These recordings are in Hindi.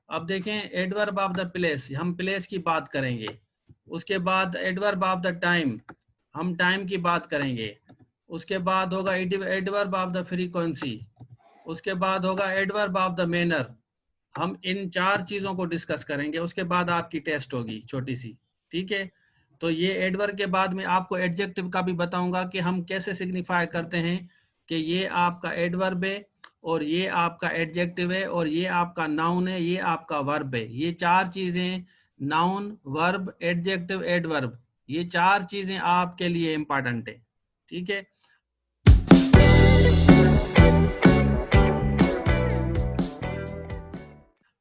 अब देखें एडवर्ब ऑफ द प्लेस, हम प्लेस की बात करेंगे। उसके बाद एडवर्ब ऑफ द टाइम, हम टाइम की बात करेंगे। उसके बाद होगा एडवर्ब ऑफ द फ्रीक्वेंसी। उसके बाद होगा एडवर्ब ऑफ द मैनर। हम इन 4 चीजों को डिस्कस करेंगे, उसके बाद आपकी टेस्ट होगी छोटी सी। ठीक है, तो ये एडवर्ब के बाद में आपको एडजेक्टिव का भी बताऊंगा कि हम कैसे सिग्निफाई करते हैं कि ये आपका एडवर्ब है और ये आपका एडजेक्टिव है और ये आपका नाउन है, ये आपका वर्ब है। ये 4 चीजें, नाउन, वर्ब, एडजेक्टिव, एडवर्ब, ये 4 चीजें आपके लिए इंपॉर्टेंट है। ठीक है,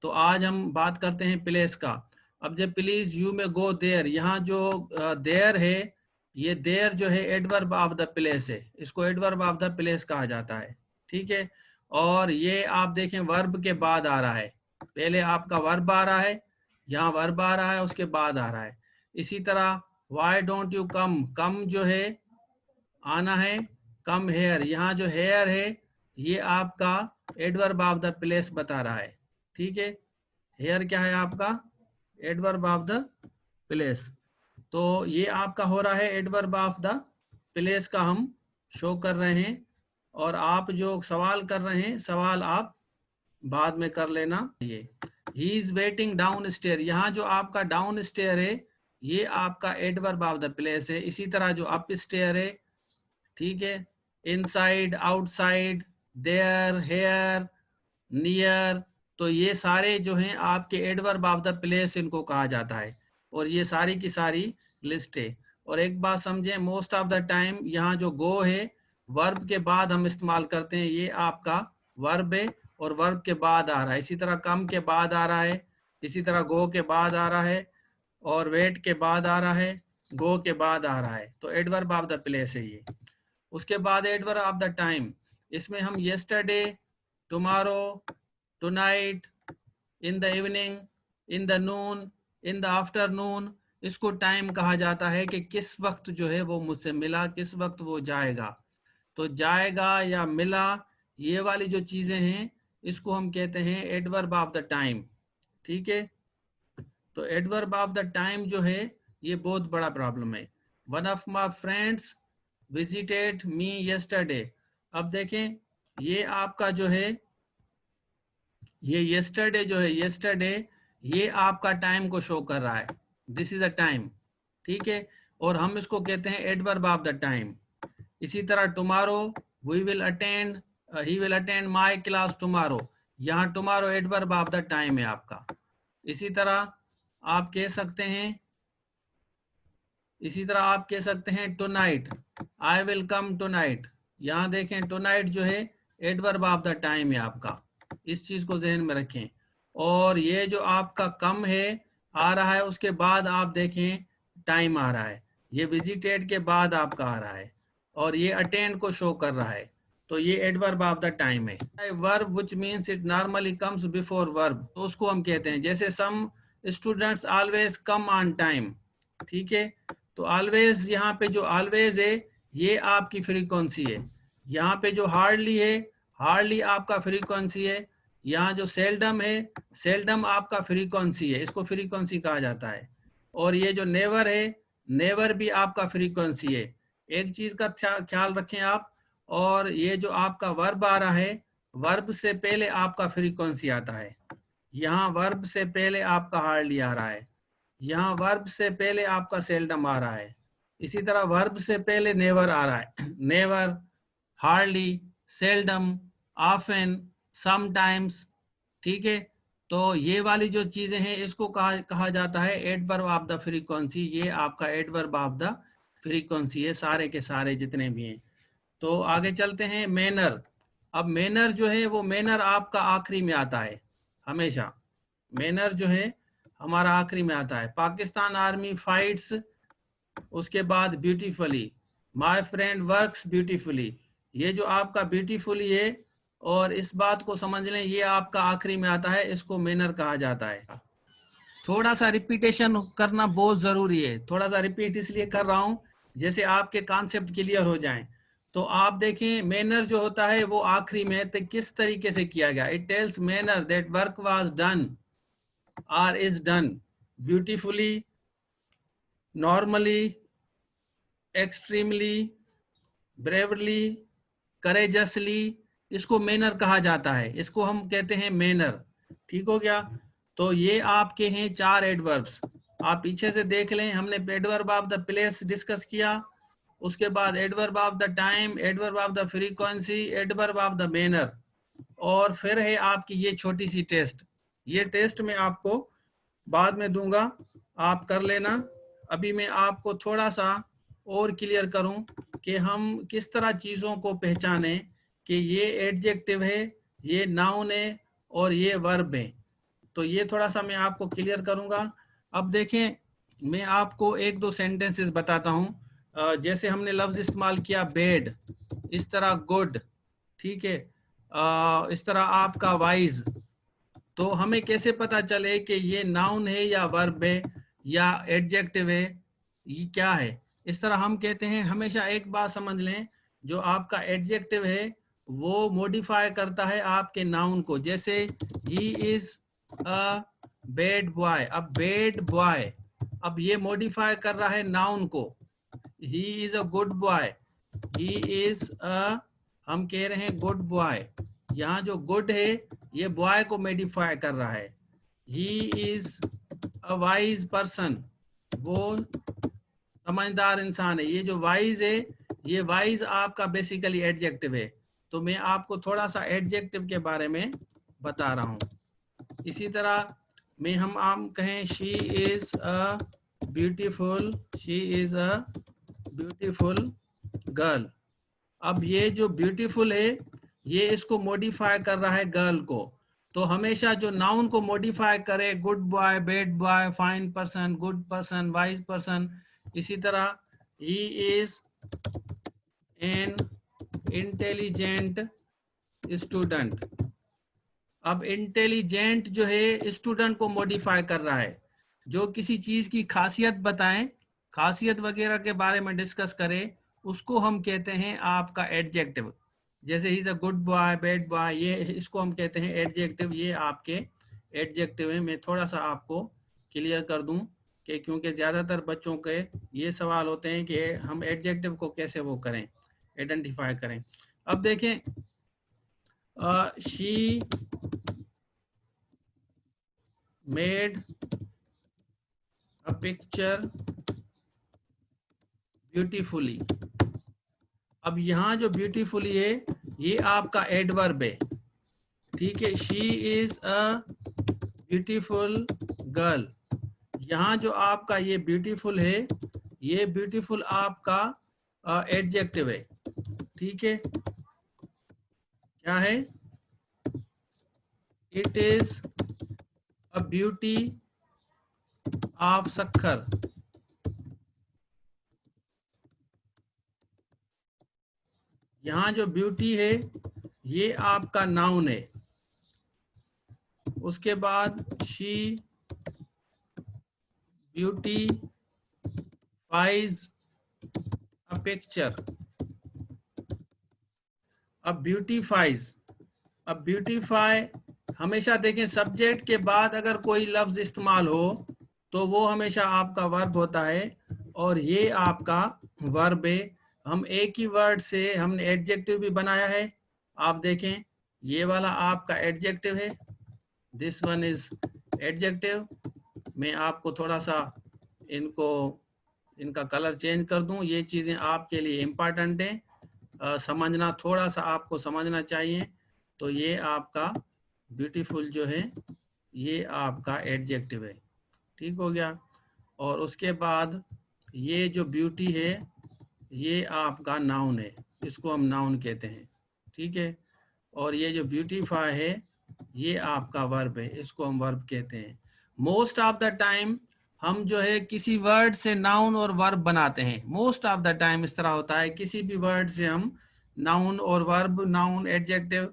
तो आज हम बात करते हैं प्लेस का। अब जब प्लीज यू में गो देयर, यहाँ जो देयर है, ये देयर जो है एडवर्ब ऑफ द प्लेस है, इसको एडवर्ब ऑफ द प्लेस कहा जाता है। ठीक है, और ये आप देखें वर्ब के बाद आ रहा है, पहले आपका वर्ब आ रहा है, यहाँ वर्ब आ रहा है, उसके बाद आ रहा है। इसी तरह वाई डोंट यू कम, कम जो है आना है, कम हेयर, यहाँ जो हेयर है ये आपका एडवर्ब ऑफ द प्लेस बता रहा है। ठीक है, हेयर क्या है आपका एडवर्ब ऑफ द प्लेस। तो ये आपका हो रहा है एडवर्ब ऑफ द प्लेस का हम शो कर रहे हैं। और आप जो सवाल कर रहे हैं, सवाल आप बाद में कर लेना। ये he is waiting down stair, यहाँ जो आपका डाउन स्टेयर है ये आपका एडवर्ब ऑफ द प्लेस है। इसी तरह जो अप स्टेयर है, ठीक है, inside, outside, there, here, near, तो ये सारे जो हैं आपके एडवर्ब ऑफ द प्लेस इनको कहा जाता है। और ये सारी की सारी लिस्ट है। और एक बात समझें, मोस्ट ऑफ द टाइम यहाँ जो गो है वर्ब के बाद हम इस्तेमाल करते हैं, ये आपका वर्ब है और वर्ब के बाद आ रहा है। इसी तरह कम के बाद आ रहा है, इसी तरह गो के बाद आ रहा है, और वेट के बाद आ रहा है, गो के बाद आ रहा है। तो एडवर्ब ऑफ द प्लेस है ये। उसके बाद एडवर्ब ऑफ द टाइम, इसमें हम yesterday, tomorrow, tonight, in the evening, in the Noon, in the afternoon, इसको टाइम कहा जाता है कि किस वक्त जो है वो मुझसे मिला, किस वक्त वो जाएगा। तो जाएगा या मिला, ये वाली जो चीजें हैं इसको हम कहते हैं एडवर्ब ऑफ द टाइम। ठीक है, तो एडवर्ब ऑफ द टाइम जो है ये बहुत बड़ा प्रॉब्लम है। One of my friends visited me yesterday. अब देखें ये आपका जो है ये येस्टरडे जो है, येस्टरडे ये आपका टाइम को शो कर रहा है, दिस इज अ टाइम। ठीक है, और हम इसको कहते हैं एडवर्ब ऑफ द टाइम। इसी तरह tomorrow, we will attend, he will attend my class tomorrow, यहाँ tomorrow adverb of the time है आपका। इसी तरह आप कह सकते हैं, इसी तरह आप कह सकते हैं tonight, I will come tonight, यहाँ देखें टू नाइट जो है एडवर्ब ऑफ द टाइम है आपका, इस चीज को जहन में रखें। और ये जो आपका कम है आ रहा है, उसके बाद आप देखें टाइम आ रहा है, ये विजिटेड के बाद आपका आ रहा है, और ये अटेंड को शो कर रहा है, तो ये एडवर्ब ऑफ द टाइम है। Verb which means it normally comes before verb, तो उसको हम कहते हैं, जैसे some students always come on time. ठीक है, तो ऑलवेज, यहाँ पे जो ऑलवेज है ये आपकी फ्रीक्वेंसी है, यहाँ पे जो हार्डली है, हार्डली आपका फ्रीक्वेंसी है, यहाँ जो सेल्डम है, सेल्डम आपका फ्रीक्वेंसी है, इसको फ्रीक्वेंसी कहा जाता है। और ये जो नेवर है, नेवर भी आपका फ्रीक्वेंसी है। एक चीज का ख्याल रखें आप, और ये जो आपका वर्ब आ रहा है, वर्ब से पहले आपका फ्रीक्वेंसी आता है, यहाँ वर्ब से पहले आपका हार्डली आ रहा है, यहाँ वर्ब से पहले आपका सेल्डम आ रहा है, इसी तरह वर्ब से पहले नेवर आ रहा है, never, hardly, seldom, often, sometimes. ठीक है, तो ये वाली जो चीजें हैं इसको कहा जाता है एडवर्ब ऑफ द फ्रीक्वेंसी, ये आपका एडवर्ब ऑफ द फ्रीक्वेंसी है, सारे के सारे जितने भी हैं। तो आगे चलते हैं, मैनर। अब मैनर जो है वो मैनर आपका आखिरी में आता है हमेशा, मैनर जो है हमारा आखिरी में आता है। पाकिस्तान आर्मी फाइट्स, उसके बाद beautifully, my friend works beautifully, ये जो आपका ब्यूटीफुली है, और इस बात को समझ लें ये आपका आखिरी में आता है, इसको मैनर कहा जाता है। थोड़ा सा रिपीटेशन करना बहुत जरूरी है, थोड़ा सा रिपीट इसलिए कर रहा हूं जैसे आपके कॉन्सेप्ट क्लियर हो जाएं। तो आप देखें मैनर जो होता है वो आखिरी में तो किस तरीके से किया गया, it tells manner that work was done, or is done beautifully, normally, extremely, bravely, courageously, इसको मैनर कहा जाता है, इसको हम कहते हैं मैनर। ठीक हो गया। तो ये आपके हैं 4 एडवर्ब्स। आप पीछे से देख लें, हमने adverb of the place discuss किया, उसके बाद adverb of the time, adverb of the frequency, adverb of the manner, और फिर है आपकी ये छोटी सी टेस्ट। ये टेस्ट मैं आपको बाद में दूंगा, आप कर लेना। अभी मैं आपको थोड़ा सा और क्लियर करूं कि हम किस तरह चीज़ों को पहचानें कि ये एडजेक्टिव है, ये नाउन है और ये वर्ब है। तो ये थोड़ा सा मैं आपको क्लियर करूंगा। अब देखें, मैं आपको एक दो सेंटेंसेस बताता हूं। जैसे हमने लफ्ज इस्तेमाल किया बेड, इस तरह गुड, ठीक है, इस तरह आपका वाइज। तो हमें कैसे पता चले कि ये नाउन है या वर्ब है या एडजेक्टिव है, ये क्या है? इस तरह हम कहते हैं, हमेशा एक बात समझ लें, जो आपका एडजेक्टिव है वो मॉडिफाई करता है आपके नाउन को। जैसे he is a bad boy, अब बैड बॉय, अब ये मॉडिफाई कर रहा है नाउन को। He is a good boy, he is a, हम कह रहे हैं गुड बॉय, यहाँ जो गुड है ये बॉय को मॉडिफाई कर रहा है। He is a wise person, वो समझदार इंसान है। ये जो वाइज है, ये वाइज आपका बेसिकली एडजेक्टिव है। तो मैं आपको थोड़ा सा एडजेक्टिव के बारे में बता रहा हूँ। इसी तरह में हम आम कहें she is a beautiful, she is a beautiful girl. अब ये जो ब्यूटीफुल है, ये इसको मॉडिफाई कर रहा है गर्ल को। तो हमेशा जो नाउन को मॉडिफाई करे, good boy, bad boy, fine person, good person, wise person, इसी तरह he is an intelligent student. अब इंटेलिजेंट जो है स्टूडेंट को मॉडिफाई कर रहा है। जो किसी चीज की खासियत बताएं, खासियत वगैरह के बारे में डिस्कस करें, उसको हम कहते हैं आपका एडजेक्टिव। जैसे he is a good boy, bad boy, ये इसको हम कहते हैं एडजेक्टिव। ये आपके एडजेक्टिव है। मैं थोड़ा सा आपको क्लियर कर दूं कि क्योंकि ज्यादातर बच्चों के ये सवाल होते हैं कि हम एडजेक्टिव को कैसे वो करें, आइडेंटिफाई करें। अब देखें, she made a picture beautifully। अब यहाँ जो beautifully है, ये आपका एडवर्ब है, ठीक है। She is a beautiful girl, यहाँ जो आपका ये ब्यूटीफुल है, ये ब्यूटीफुल आपका एडजेक्टिव है, ठीक है। क्या है? It is a beauty of Sukkur. यहाँ जो ब्यूटी है ये आपका नाउन है। उसके बाद शी ब्यूटीफाइज अ पिक्चर। अब ब्यूटीफाइज, अब ब्यूटीफाई, हमेशा देखें सब्जेक्ट के बाद अगर कोई लफ्ज इस्तेमाल हो तो वो हमेशा आपका वर्ब होता है, और ये आपका वर्ब है। हम एक ही वर्ड से हमने एडजेक्टिव भी बनाया है। आप देखें, ये वाला आपका एडजेक्टिव है, दिस वन इज एडजेक्टिव। मैं आपको थोड़ा सा इनको, इनका कलर चेंज कर दूं। ये चीज़ें आपके लिए इम्पॉर्टेंट हैं, समझना, थोड़ा सा आपको समझना चाहिए। तो ये आपका ब्यूटीफुल जो है ये आपका एडजेक्टिव है, ठीक हो गया। और उसके बाद ये जो ब्यूटी है ये आपका नाउन है, इसको हम नाउन कहते हैं, ठीक है। और ये जो ब्यूटीफाई है ये आपका वर्ब है, इसको हम वर्ब कहते हैं। मोस्ट ऑफ द टाइम हम जो है किसी वर्ड से नाउन और वर्ब बनाते हैं। मोस्ट ऑफ द टाइम इस तरह होता है, किसी भी वर्ड से हम नाउन और वर्ब, नाउन एडजेक्टिव,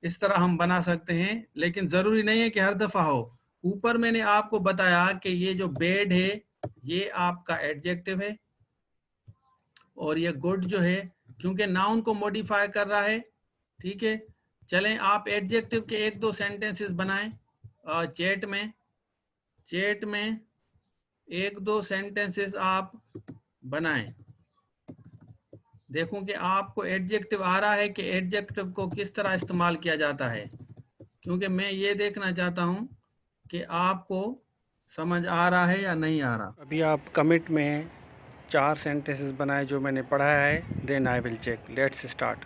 इस तरह हम बना सकते हैं, लेकिन जरूरी नहीं है कि हर दफा हो। ऊपर मैंने आपको बताया कि ये जो बेड है ये आपका एडजेक्टिव है, और ये गुड जो है क्योंकि नाउन को मॉडिफाई कर रहा है, ठीक है। चलें आप एडजेक्टिव के एक दो सेंटेंसेस बनाएं चैट में। चैट में 1-2 सेंटेंसेस आप बनाएं। देखूं कि आपको एडजेक्टिव आ रहा है कि एडजेक्टिव को किस तरह इस्तेमाल किया जाता है, क्योंकि मैं ये देखना चाहता हूं कि आपको समझ आ रहा है या नहीं आ रहा। अभी आप कमिट में 4 सेंटेंसेस बनाए जो मैंने पढ़ाया है, then I will check. Let's start.